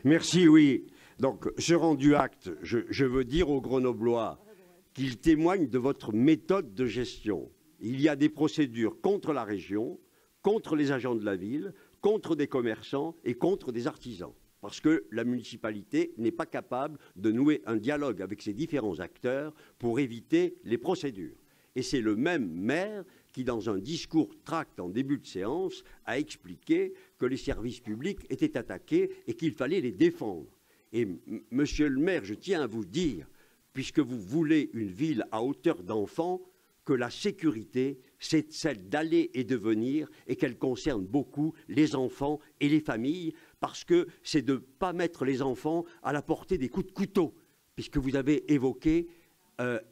Merci, oui. Donc, ce rendu acte, je veux dire aux Grenoblois qu'il témoigne de votre méthode de gestion. Il y a des procédures contre la région, contre les agents de la ville, contre des commerçants et contre des artisans. Parce que la municipalité n'est pas capable de nouer un dialogue avec ces différents acteurs pour éviter les procédures. Et c'est le même maire qui, dans un discours tract en début de séance, a expliqué que les services publics étaient attaqués et qu'il fallait les défendre. Et monsieur le maire, je tiens à vous dire, puisque vous voulez une ville à hauteur d'enfant, que la sécurité, c'est celle d'aller et de venir et qu'elle concerne beaucoup les enfants et les familles, parce que c'est de ne pas mettre les enfants à la portée des coups de couteau, puisque vous avez évoqué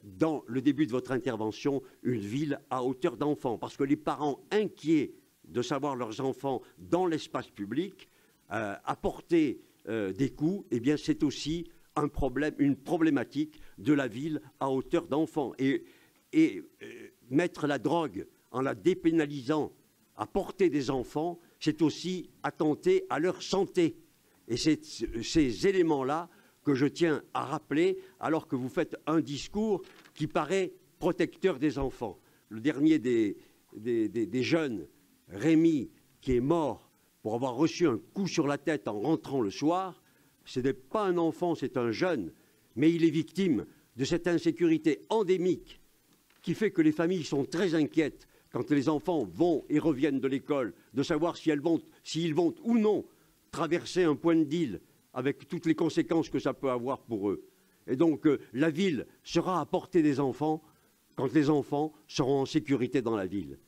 dans le début de votre intervention une ville à hauteur d'enfant, parce que les parents inquiets de savoir leurs enfants dans l'espace public apporter des coups, eh bien c'est aussi un problème, une problématique de la ville à hauteur d'enfant. Et mettre la drogue en la dépénalisant à portée des enfants, c'est aussi attenter à leur santé. Et c'est ces éléments-là que je tiens à rappeler alors que vous faites un discours qui paraît protecteur des enfants. Le dernier des jeunes, Rémi, qui est mort pour avoir reçu un coup sur la tête en rentrant le soir, ce n'est pas un enfant, c'est un jeune, mais il est victime de cette insécurité endémique qui fait que les familles sont très inquiètes quand les enfants vont et reviennent de l'école, de savoir s'ils vont ou non traverser un point de deal avec toutes les conséquences que ça peut avoir pour eux. Et donc la ville sera à portée des enfants quand les enfants seront en sécurité dans la ville.